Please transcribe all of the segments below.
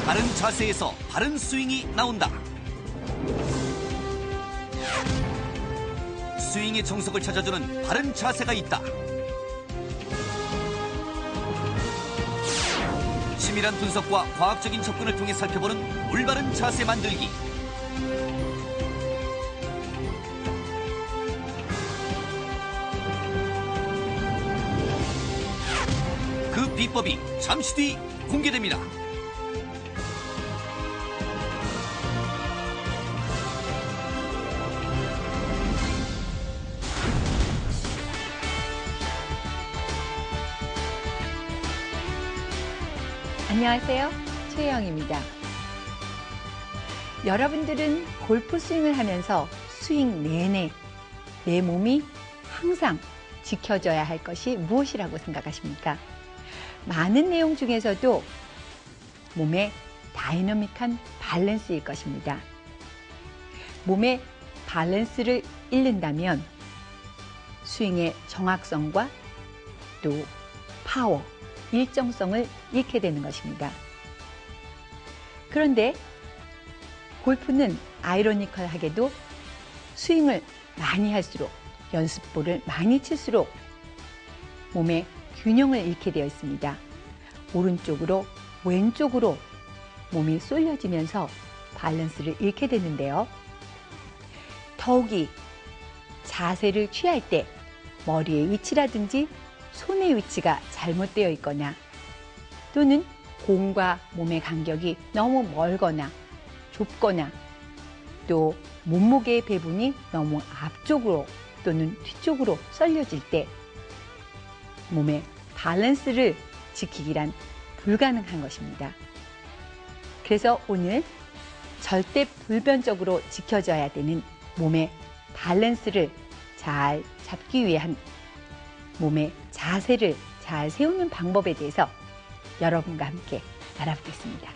바른 자세에서 바른 스윙이 나온다. 스윙의 정석을 찾아주는 바른 자세가 있다. 치밀한 분석과 과학적인 접근을 통해 살펴보는 올바른 자세 만들기. 그 비법이 잠시 뒤 공개됩니다. 안녕하세요. 최혜영입니다. 여러분들은 골프 스윙을 하면서 스윙 내내 내 몸이 항상 지켜져야 할 것이 무엇이라고 생각하십니까? 많은 내용 중에서도 몸의 다이너믹한 밸런스일 것입니다. 몸의 밸런스를 잃는다면 스윙의 정확성과 또 파워, 일정성을 잃게 되는 것입니다. 그런데 골프는 아이러니컬하게도 스윙을 많이 할수록, 연습볼을 많이 칠수록 몸의 균형을 잃게 되어 있습니다. 오른쪽으로 왼쪽으로 몸이 쏠려지면서 밸런스를 잃게 되는데요. 더욱이 자세를 취할 때 머리의 위치라든지 손의 위치가 잘못되어 있거나 또는 공과 몸의 간격이 너무 멀거나 좁거나 또 몸무게의 배분이 너무 앞쪽으로 또는 뒤쪽으로 쏠려질 때 몸의 밸런스를 지키기란 불가능한 것입니다. 그래서 오늘 절대 불변적으로 지켜져야 되는 몸의 밸런스를 잘 잡기 위한 몸의 자세를 잘 세우는 방법에 대해서 여러분과 함께 알아보겠습니다.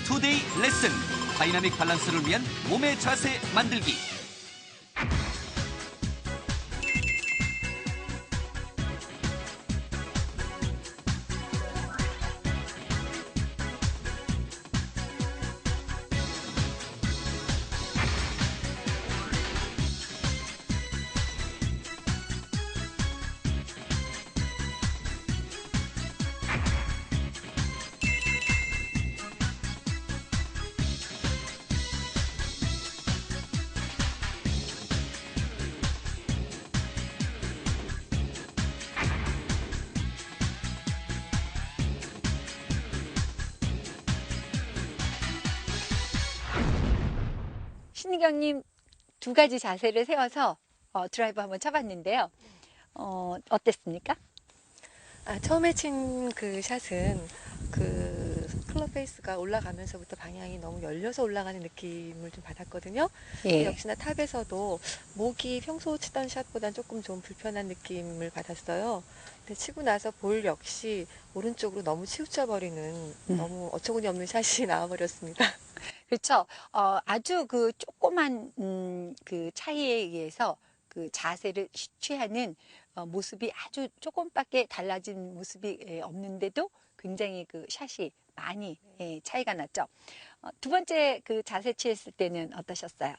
투데이 레슨, 다이나믹 밸런스를 위한 몸의 자세 만들기. 신희경님 두 가지 자세를 세워서 드라이브 한번 쳐봤는데요. 어땠습니까? 처음에 친 그 샷은 그 클럽 페이스가 올라가면서부터 방향이 너무 열려서 올라가는 느낌을 좀 받았거든요. 예. 역시나 탑에서도 목이 평소 치던 샷보다는 조금 좀 불편한 느낌을 받았어요. 근데 치고 나서 볼 역시 오른쪽으로 너무 치우쳐버리는 너무 어처구니 없는 샷이 나와버렸습니다. 그렇죠. 아주 그 조그만 그 차이에 의해서 그 자세를 취하는 모습이 아주 조금밖에 달라진 모습이 없는데도 굉장히 그 샷이 많이 차이가 났죠. 두 번째 그 자세 취했을 때는 어떠셨어요?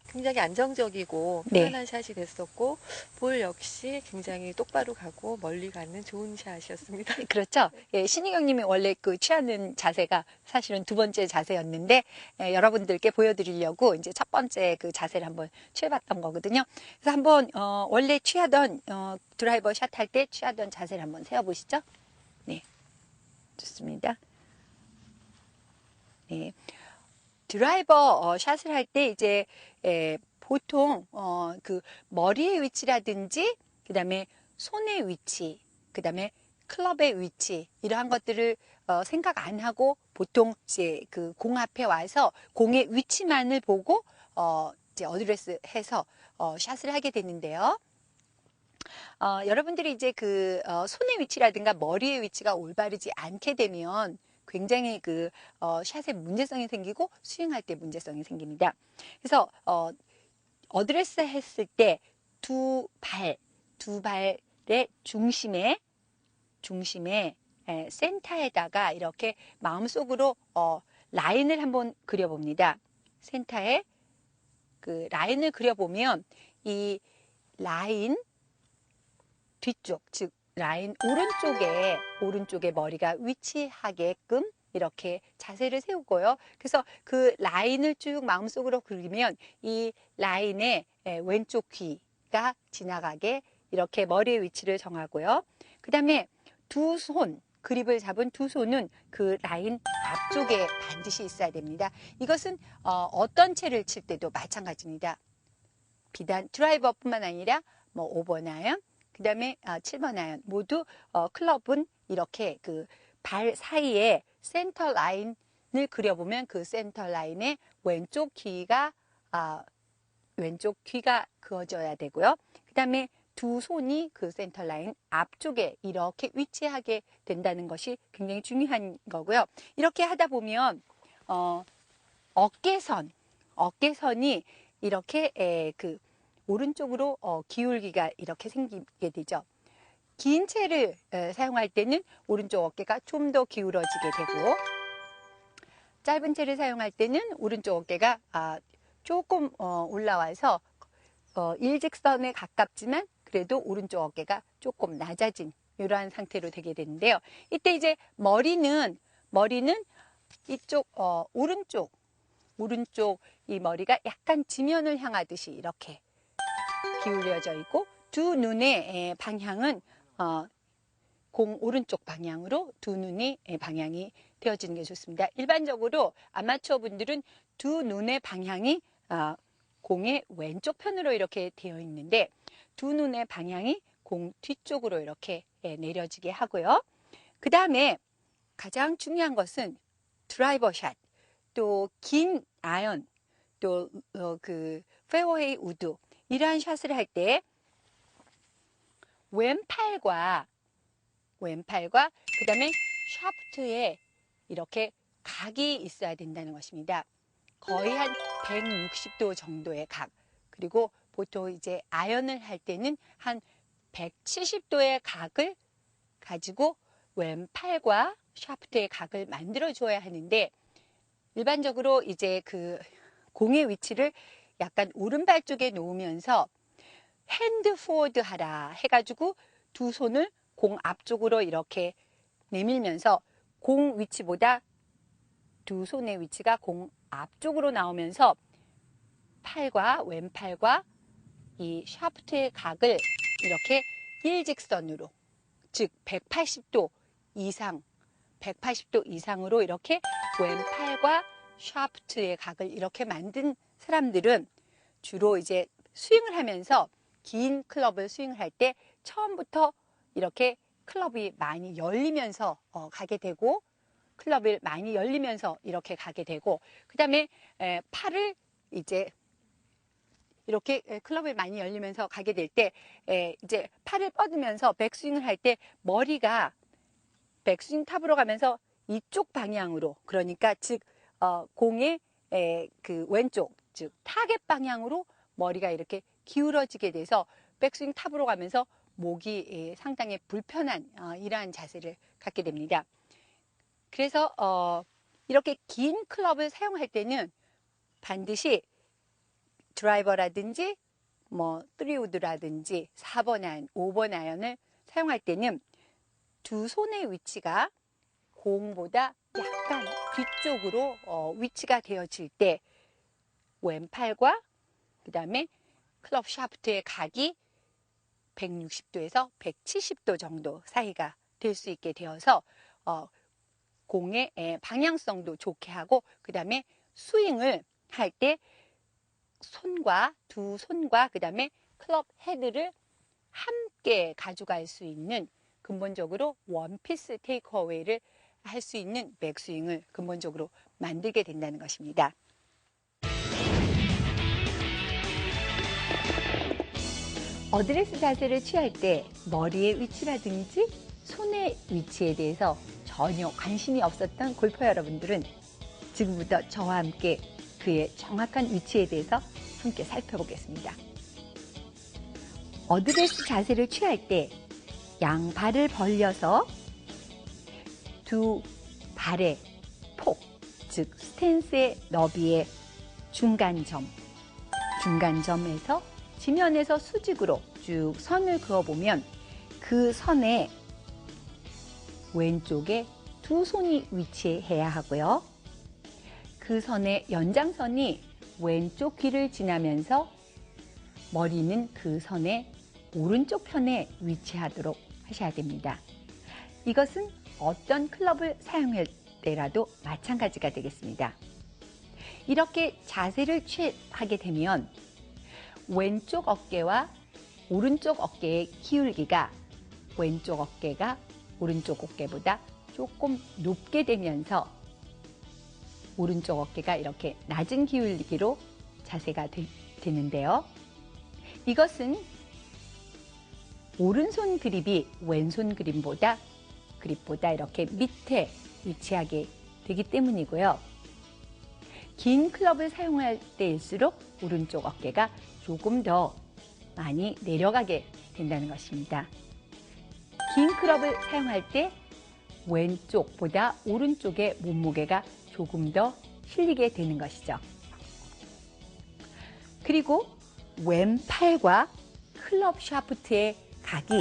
굉장히 안정적이고 네. 편안한 샷이 됐었고 볼 역시 굉장히 똑바로 가고 멀리 가는 좋은 샷이었습니다. 그렇죠. 예, 신희경님이 원래 그 취하는 자세가 사실은 두 번째 자세였는데 여러분들께 보여드리려고 이제 첫 번째 그 자세를 한번 취해봤던 거거든요. 그래서 한번 원래 취하던 드라이버 샷 할 때 취하던 자세를 한번 세워보시죠. 네, 좋습니다. 네, 드라이버 샷을 할 때 이제 보통 그 머리의 위치라든지 그다음에 손의 위치, 그다음에 클럽의 위치 이러한 것들을 생각 안 하고 보통 이제 그 공 앞에 와서 공의 위치만을 보고 이제 어드레스 해서 샷을 하게 되는데요. 여러분들이 이제 그 손의 위치라든가 머리의 위치가 올바르지 않게 되면 굉장히 샷에 문제성이 생기고 스윙할 때 문제성이 생깁니다. 그래서 어드레스 했을 때 두 발의 중심에 센터에다가 이렇게 마음속으로 라인을 한번 그려봅니다. 센터에 그 라인을 그려보면 이 라인 뒤쪽, 즉 라인 오른쪽에 머리가 위치하게끔 이렇게 자세를 세우고요. 그래서 그 라인을 쭉 마음속으로 그리면 이 라인의 왼쪽 귀가 지나가게 이렇게 머리의 위치를 정하고요. 그 다음에 그립을 잡은 두 손은 그 라인 앞쪽에 반드시 있어야 됩니다. 이것은 어떤 채를 칠 때도 마찬가지입니다. 비단 드라이버뿐만 아니라 뭐 5번 아이언, 그 다음에 7번 아이언 모두 클럽은 이렇게 그 발 사이에 센터 라인을 그려보면 그 센터 라인에 왼쪽 귀가 그어져야 되고요. 그 다음에 두 손이 그 센터 라인 앞쪽에 이렇게 위치하게 된다는 것이 굉장히 중요한 거고요. 이렇게 하다 보면 어깨선이 이렇게 그 오른쪽으로 기울기가 이렇게 생기게 되죠. 긴 채를 사용할 때는 오른쪽 어깨가 좀 더 기울어지게 되고, 짧은 채를 사용할 때는 오른쪽 어깨가 조금 올라와서 일직선에 가깝지만 그래도 오른쪽 어깨가 조금 낮아진 이러한 상태로 되게 되는데요. 이때 이제 머리는 이쪽 오른쪽 이 머리가 약간 지면을 향하듯이 이렇게 기울여져 있고, 두 눈의 방향은 공 오른쪽 방향으로 두 눈이 방향이 되어지는 게 좋습니다. 일반적으로 아마추어 분들은 두 눈의 방향이 공의 왼쪽 편으로 이렇게 되어 있는데, 두 눈의 방향이 공 뒤쪽으로 이렇게 내려지게 하고요. 그 다음에 가장 중요한 것은 드라이버 샷, 또 긴 아이언, 또 그 페어웨이 우드, 이러한 샷을 할 때 왼팔과 그 다음에 샤프트에 이렇게 각이 있어야 된다는 것입니다. 거의 한 160도 정도의 각, 그리고 보통 이제 아이언을 할 때는 한 170도의 각을 가지고 왼팔과 샤프트의 각을 만들어 줘야 하는데, 일반적으로 이제 그 공의 위치를 약간 오른발 쪽에 놓으면서 핸드 포워드 하라 해가지고 두 손을 공 앞쪽으로 이렇게 내밀면서 공 위치보다 두 손의 위치가 공 앞쪽으로 나오면서 왼팔과 이 샤프트의 각을 이렇게 일직선으로, 즉 180도 이상으로 이렇게 왼팔과 샤프트의 각을 이렇게 만든 사람들은 주로 이제 스윙을 하면서 긴 클럽을 스윙할 때 처음부터 이렇게 클럽이 많이 열리면서 가게 되고, 클럽을 많이 열리면서 이렇게 가게 되고, 그 다음에 팔을 이제 이렇게 클럽을 많이 열리면서 가게 될 때 이제 팔을 뻗으면서 백스윙을 할 때 머리가 백스윙 탑으로 가면서 이쪽 방향으로, 그러니까 즉 공의 그 왼쪽, 즉 타겟 방향으로 머리가 이렇게 기울어지게 돼서 백스윙 탑으로 가면서 목이 상당히 불편한 이러한 자세를 갖게 됩니다. 그래서 이렇게 긴 클럽을 사용할 때는 반드시 드라이버라든지 뭐 3우드라든지 4번 아이언, 5번 아이언을 사용할 때는 두 손의 위치가 공보다 약간 뒤쪽으로 위치가 되어질 때 왼팔과 그 다음에 클럽 샤프트의 각이 160도에서 170도 정도 사이가 될 수 있게 되어서 공의 방향성도 좋게 하고, 그 다음에 스윙을 할 때 두 손과 그 다음에 클럽 헤드를 함께 가져갈 수 있는, 근본적으로 원피스 테이크어웨이를 할 수 있는 백스윙을 근본적으로 만들게 된다는 것입니다. 어드레스 자세를 취할 때 머리의 위치라든지 손의 위치에 대해서 전혀 관심이 없었던 골퍼 여러분들은 지금부터 저와 함께 그의 정확한 위치에 대해서 함께 살펴보겠습니다. 어드레스 자세를 취할 때 양발을 벌려서 두 발의 폭, 즉 스탠스의 너비의 중간점에서 지면에서 수직으로 쭉 선을 그어보면 그 선에 왼쪽에 두 손이 위치해야 하고요. 그 선의 연장선이 왼쪽 귀를 지나면서 머리는 그 선의 오른쪽 편에 위치하도록 하셔야 됩니다. 이것은 어떤 클럽을 사용할 때라도 마찬가지가 되겠습니다. 이렇게 자세를 취하게 되면 왼쪽 어깨와 오른쪽 어깨의 기울기가 왼쪽 어깨가 오른쪽 어깨보다 조금 높게 되면서 오른쪽 어깨가 이렇게 낮은 기울기로 자세가 되는데요. 이것은 오른손 그립이 왼손 그립보다 이렇게 밑에 위치하게 되기 때문이고요. 긴 클럽을 사용할 때일수록 오른쪽 어깨가 조금 더 많이 내려가게 된다는 것입니다. 긴 클럽을 사용할 때 왼쪽보다 오른쪽의 몸무게가 조금 더 실리게 되는 것이죠. 그리고 왼팔과 클럽 샤프트의 각이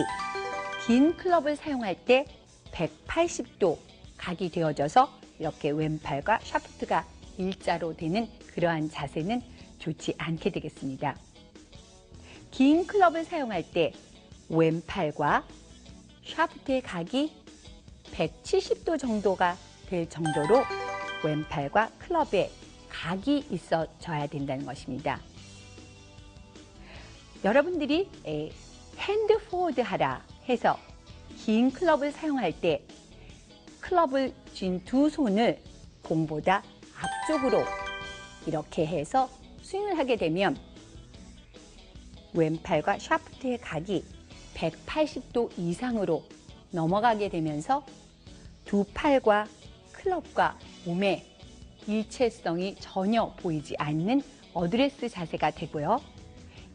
긴 클럽을 사용할 때 180도 각이 되어져서 이렇게 왼팔과 샤프트가 일자로 되는 그러한 자세는 좋지 않게 되겠습니다. 긴 클럽을 사용할 때 왼팔과 샤프트의 각이 170도 정도가 될 정도로 왼팔과 클럽에 각이 있어져야 된다는 것입니다. 여러분들이 핸드 포워드 하라 해서 긴 클럽을 사용할 때 클럽을 쥔 두 손을 공보다 앞쪽으로 이렇게 해서 스윙을 하게 되면 왼팔과 샤프트의 각이 180도 이상으로 넘어가게 되면서 두 팔과 클럽과 몸의 일체성이 전혀 보이지 않는 어드레스 자세가 되고요.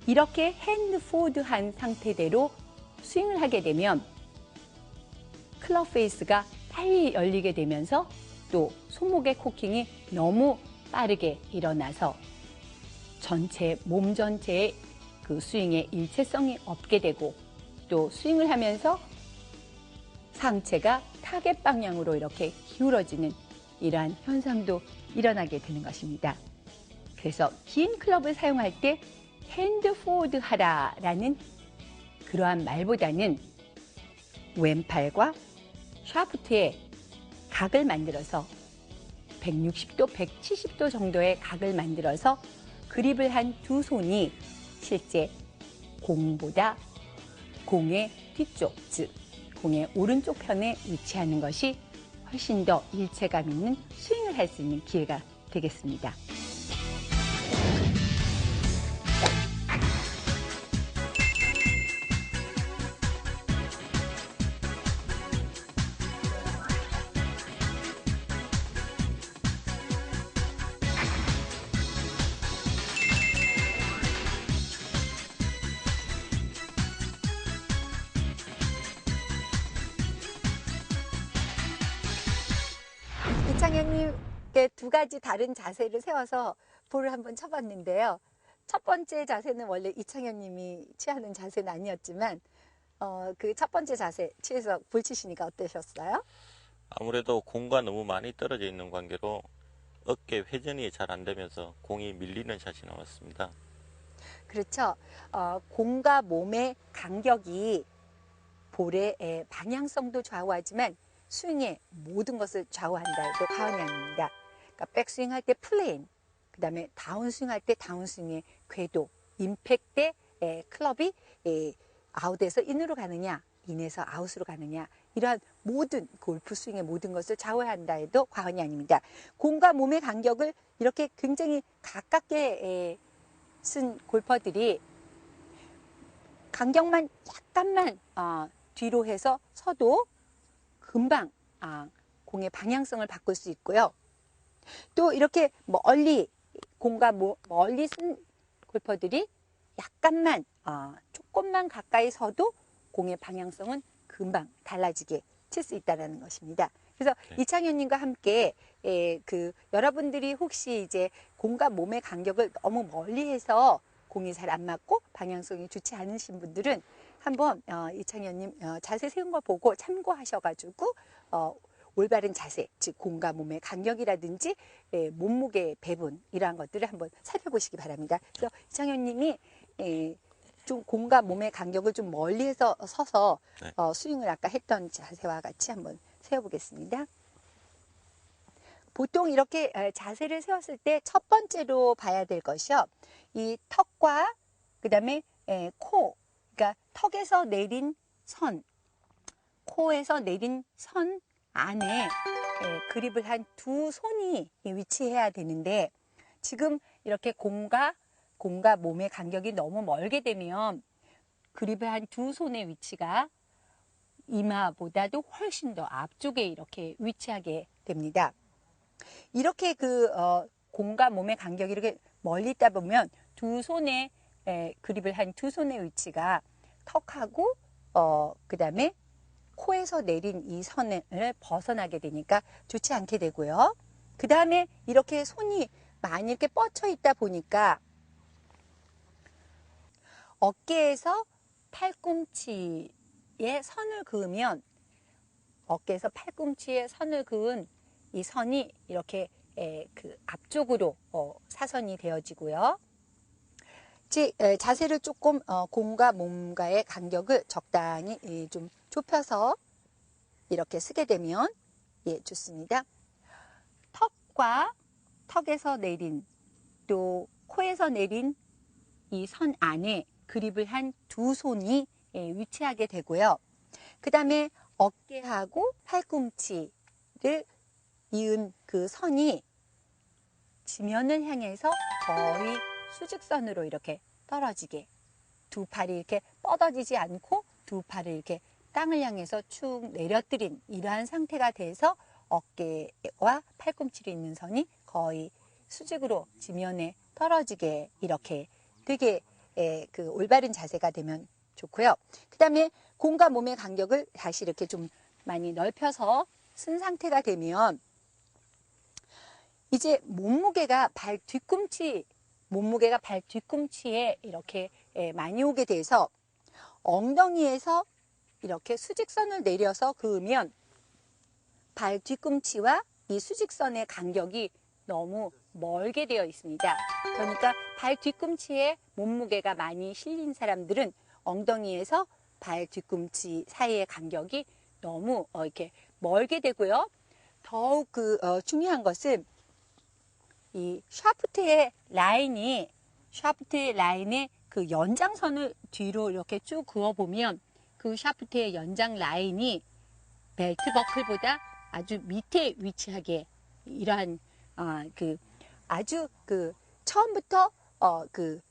이렇게 핸드 포워드한 상태대로 스윙을 하게 되면 클럽 페이스가 빨리 열리게 되면서 또 손목의 코킹이 너무 빠르게 일어나서 몸 전체의 그 스윙의 일체성이 없게 되고 또 스윙을 하면서 상체가 타겟 방향으로 이렇게 기울어지는 이러한 현상도 일어나게 되는 것입니다. 그래서 긴 클럽을 사용할 때 핸드 포워드 하라라는 그러한 말보다는 왼팔과 샤프트에 각을 만들어서 160도, 170도 정도의 각을 만들어서 그립을 한 두 손이 실제 공의 뒤쪽, 즉 공의 오른쪽 편에 위치하는 것이 훨씬 더 일체감 있는 스윙을 할 수 있는 기회가 되겠습니다. 이창현님께 두 가지 다른 자세를 세워서 볼을 한번 쳐봤는데요. 첫 번째 자세는 원래 이창현님이 취하는 자세는 아니었지만 그 첫 번째 자세 취해서 볼 치시니까 어떠셨어요? 아무래도 공과 너무 많이 떨어져 있는 관계로 어깨 회전이 잘 안 되면서 공이 밀리는 샷이 나왔습니다. 그렇죠. 공과 몸의 간격이 볼의 방향성도 좌우하지만 스윙의 모든 것을 좌우한다 해도 과언이 아닙니다. 그러니까 백스윙 할 때 플레인, 그 다음에 다운스윙 할 때 다운스윙의 궤도, 임팩트 때 클럽이 아웃에서 인으로 가느냐, 인에서 아웃으로 가느냐, 이러한 모든 골프 스윙의 모든 것을 좌우한다 해도 과언이 아닙니다. 공과 몸의 간격을 이렇게 굉장히 가깝게 쓴 골퍼들이 간격만 약간만 뒤로 해서 서도 금방 공의 방향성을 바꿀 수 있고요. 또 이렇게 멀리 공과 멀리 쓴 골퍼들이 약간만 조금만 가까이 서도 공의 방향성은 금방 달라지게 칠 수 있다는 것입니다. 그래서 네. 이창현님과 함께 여러분들이 혹시 이제 공과 몸의 간격을 너무 멀리해서 공이 잘 안 맞고 방향성이 좋지 않으신 분들은 한번 이창현님 자세 세운 거 보고 참고하셔가지고 올바른 자세, 즉 공과 몸의 간격이라든지 몸무게 배분 이러한 것들을 한번 살펴보시기 바랍니다. 그래서 이창현님이 좀 공과 몸의 간격을 좀 멀리해서 서서 네. 스윙을 아까 했던 자세와 같이 한번 세워보겠습니다. 보통 이렇게 자세를 세웠을 때 첫 번째로 봐야 될 것이요. 이 턱과 그 다음에 코, 그러니까 턱에서 내린 선, 코에서 내린 선 안에 그립을 한 두 손이 위치해야 되는데 지금 이렇게 공과 몸의 간격이 너무 멀게 되면 그립을 한 두 손의 위치가 이마보다도 훨씬 더 앞쪽에 이렇게 위치하게 됩니다. 이렇게 공과 몸의 간격이 이렇게 멀리 있다 보면 두 손의 그립을 한 두 손의 위치가 턱하고 그 다음에 코에서 내린 이 선을 벗어나게 되니까 좋지 않게 되고요. 그 다음에 이렇게 손이 많이 이렇게 뻗쳐 있다 보니까 어깨에서 팔꿈치에 선을 그으면 어깨에서 팔꿈치에 선을 그은 이 선이 이렇게 앞쪽으로 사선이 되어지고요. 자세를 조금 공과 몸과의 간격을 적당히 좀 좁혀서 이렇게 쓰게 되면 좋습니다. 턱에서 내린 또 코에서 내린 이 선 안에 그립을 한 두 손이 위치하게 되고요. 그 다음에 어깨하고 팔꿈치를 이은 그 선이 지면을 향해서 거의 수직선으로 이렇게 떨어지게 두 팔이 이렇게 뻗어지지 않고 두 팔을 이렇게 땅을 향해서 축 내려뜨린 이러한 상태가 돼서 어깨와 팔꿈치를 잇는 선이 거의 수직으로 지면에 떨어지게 이렇게 되게 올바른 자세가 되면 좋고요. 그 다음에 공과 몸의 간격을 다시 이렇게 좀 많이 넓혀서 쓴 상태가 되면 이제 몸무게가 발 뒤꿈치에 이렇게 많이 오게 돼서 엉덩이에서 이렇게 수직선을 내려서 그으면 발 뒤꿈치와 이 수직선의 간격이 너무 멀게 되어 있습니다. 그러니까 발 뒤꿈치에 몸무게가 많이 실린 사람들은 엉덩이에서 발 뒤꿈치 사이의 간격이 너무 이렇게 멀게 되고요. 더욱 중요한 것은 이 샤프트의 라인에 그 연장선을 뒤로 이렇게 쭉 그어보면 그 샤프트의 연장 라인이 벨트 버클보다 아주 밑에 위치하게 이러한 아주 처음부터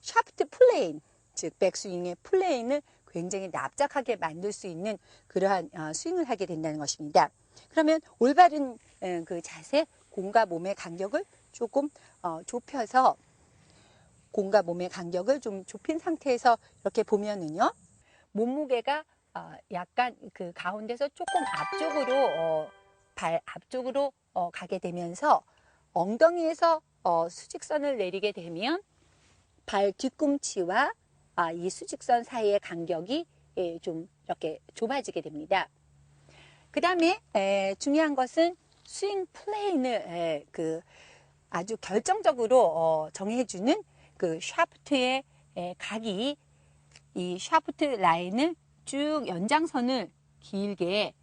샤프트 플레인, 즉 백스윙의 플레인을 굉장히 납작하게 만들 수 있는 그러한 스윙을 하게 된다는 것입니다. 그러면 올바른 그 자세, 공과 몸의 간격을 조금 좁혀서 공과 몸의 간격을 좀 좁힌 상태에서 이렇게 보면은요, 몸무게가 약간 그 가운데서 조금 앞쪽으로 발 앞쪽으로 가게 되면서 엉덩이에서 수직선을 내리게 되면 발 뒤꿈치와 이 수직선 사이의 간격이 좀 이렇게 좁아지게 됩니다. 그 다음에 중요한 것은 스윙 플레인을 아주 결정적으로 정해주는 그 샤프트의 각이 이 샤프트 라인을 쭉 연장선을 길게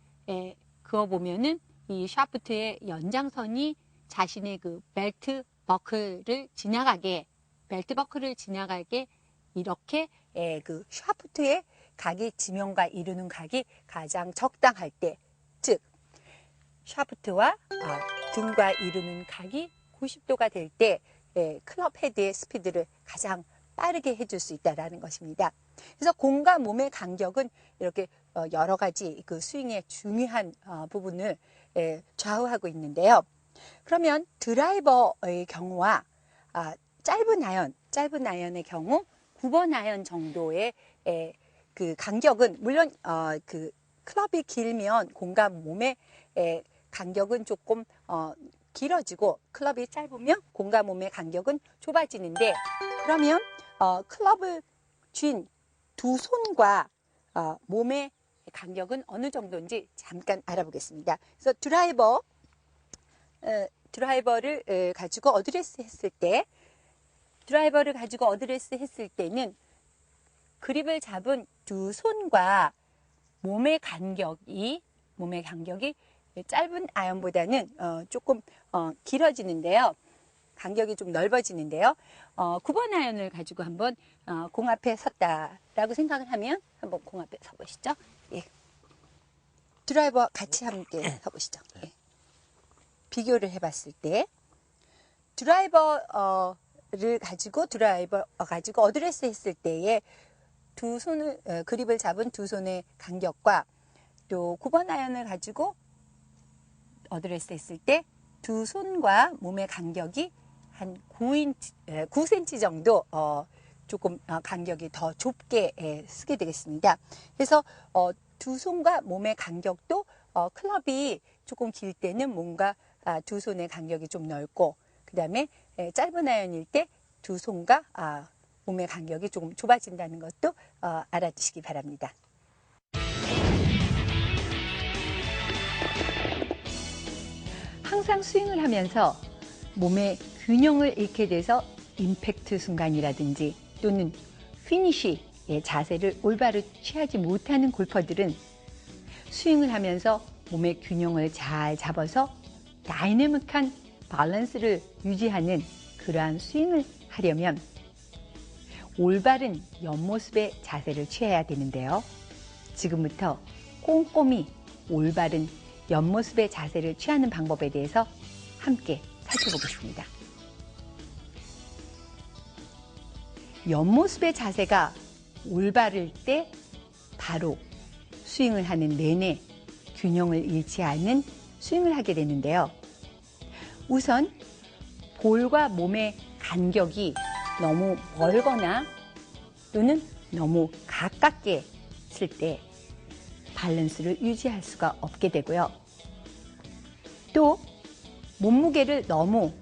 그어보면은 이 샤프트의 연장선이 자신의 그 벨트 버클을 지나가게 이렇게 그 샤프트의 각이 지면과 이루는 각이 가장 적당할 때, 즉 샤프트와 등과 이루는 각이 90도가 될 때 클럽 헤드의 스피드를 가장 빠르게 해줄 수 있다는 것입니다. 그래서 공과 몸의 간격은 이렇게 여러 가지 그 스윙의 중요한 부분을 좌우하고 있는데요. 그러면 드라이버의 경우와 짧은 아이언의 경우 9번 아이언 정도의 그 간격은 물론 그 클럽이 길면 공과 몸의 간격은 조금 길어지고 클럽이 짧으면 공과 몸의 간격은 좁아지는데 그러면 클럽을 쥔 두 손과 몸의 간격은 어느 정도인지 잠깐 알아보겠습니다. 그래서 드라이버를 가지고 어드레스 했을 때는 그립을 잡은 두 손과 몸의 간격이 짧은 아이언보다는 조금 길어지는데요. 간격이 좀 넓어지는데요. 9번 아이언을 가지고 한번 공 앞에 섰다라고 생각을 하면 한번 공 앞에 서보시죠. 예. 드라이버와 같이 함께 서보시죠. 예. 비교를 해봤을 때 드라이버를 가지고 어드레스 했을 때의 두 손을 그립을 잡은 두 손의 간격과 또 9번 아이언을 가지고 어드레스 했을 때 두 손과 몸의 간격이 한 9cm 정도 조금 간격이 더 좁게 쓰게 되겠습니다. 그래서 두 손과 몸의 간격도 클럽이 조금 길 때는 뭔가 두 손의 간격이 좀 넓고 그 다음에 짧은 아이언일 때 두 손과 몸의 간격이 조금 좁아진다는 것도 알아두시기 바랍니다. 항상 스윙을 하면서 몸의 균형을 잃게 돼서 임팩트 순간이라든지 또는 피니쉬의 자세를 올바로 취하지 못하는 골퍼들은 스윙을 하면서 몸의 균형을 잘 잡아서 다이내믹한 밸런스를 유지하는 그러한 스윙을 하려면 올바른 옆모습의 자세를 취해야 되는데요. 지금부터 꼼꼼히 올바른 옆모습의 자세를 취하는 방법에 대해서 함께 살펴보겠습니다. 옆모습의 자세가 올바를 때 바로 스윙을 하는 내내 균형을 잃지 않는 스윙을 하게 되는데요. 우선 볼과 몸의 간격이 너무 멀거나 또는 너무 가깝게 쓸 때 밸런스를 유지할 수가 없게 되고요. 또 몸무게를 너무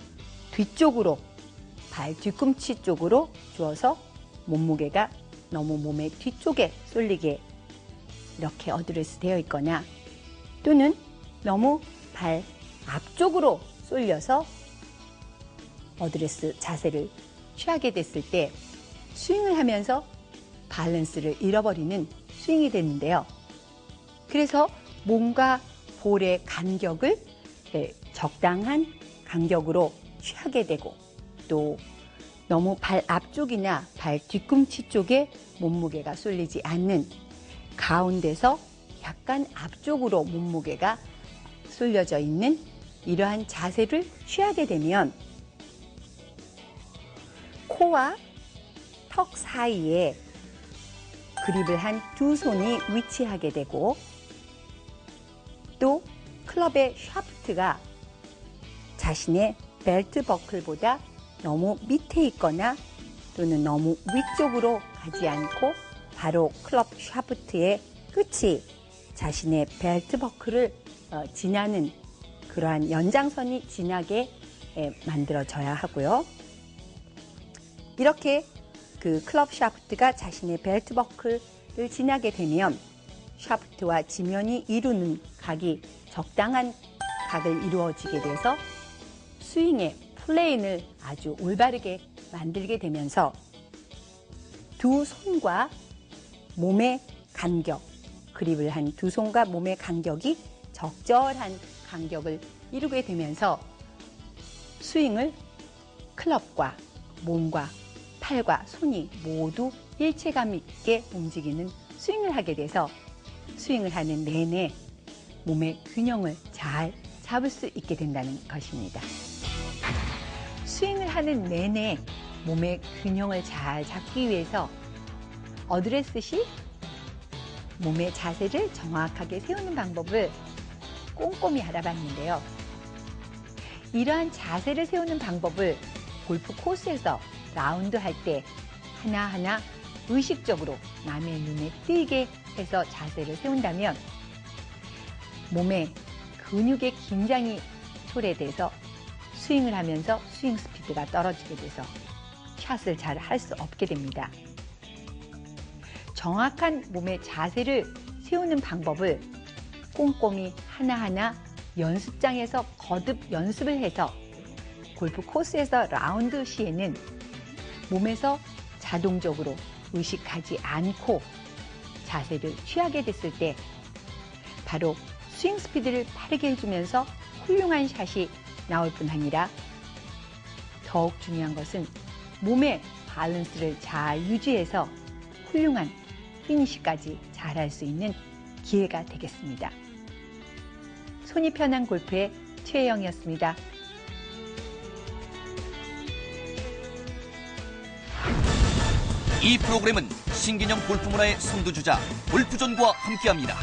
뒤쪽으로 발 뒤꿈치 쪽으로 주어서 몸무게가 너무 몸의 뒤쪽에 쏠리게 이렇게 어드레스 되어 있거나 또는 너무 발 앞쪽으로 쏠려서 어드레스 자세를 취하게 됐을 때 스윙을 하면서 밸런스를 잃어버리는 스윙이 되는데요. 그래서 몸과 볼의 간격을 적당한 간격으로 취하게 되고 또 너무 발 앞쪽이나 발 뒤꿈치 쪽에 몸무게가 쏠리지 않는 가운데서 약간 앞쪽으로 몸무게가 쏠려져 있는 이러한 자세를 취하게 되면 코와 턱 사이에 그립을 한 두 손이 위치하게 되고 또 클럽의 샤프트가 자신의 벨트 버클보다 너무 밑에 있거나 또는 너무 위쪽으로 가지 않고 바로 클럽 샤프트의 끝이 자신의 벨트 버클을 지나는 그러한 연장선이 지나게 만들어져야 하고요. 이렇게 그 클럽 샤프트가 자신의 벨트 버클을 지나게 되면 샤프트와 지면이 이루는 각이 적당한 각을 이루어지게 돼서 스윙의 플레인을 아주 올바르게 만들게 되면서 두 손과 몸의 간격, 그립을 한 두 손과 몸의 간격이 적절한 간격을 이루게 되면서 스윙을 클럽과 몸과 팔과 손이 모두 일체감 있게 움직이는 스윙을 하게 돼서 스윙을 하는 내내 몸의 균형을 잘 잡을 수 있게 된다는 것입니다. 스윙을 하는 내내 몸의 균형을 잘 잡기 위해서 어드레스 시 몸의 자세를 정확하게 세우는 방법을 꼼꼼히 알아봤는데요. 이러한 자세를 세우는 방법을 골프 코스에서 라운드 할 때 하나하나 의식적으로 남의 눈에 띄게 해서 자세를 세운다면 몸에 근육의 긴장이 초래돼서 스윙을 하면서 스윙 스피드가 떨어지게 돼서 샷을 잘 할 수 없게 됩니다. 정확한 몸의 자세를 세우는 방법을 꼼꼼히 하나하나 연습장에서 거듭 연습을 해서 골프 코스에서 라운드 시에는 몸에서 자동적으로 의식하지 않고 자세를 취하게 됐을 때 바로 스윙 스피드를 빠르게 해주면서 훌륭한 샷이 나올 뿐 아니라 더욱 중요한 것은 몸의 밸런스를 잘 유지해서 훌륭한 피니시까지 잘할 수 있는 기회가 되겠습니다. 손이 편한 골프의 최혜영이었습니다. 이 프로그램은 신개념 골프 문화의 선두주자 골프존과 함께합니다.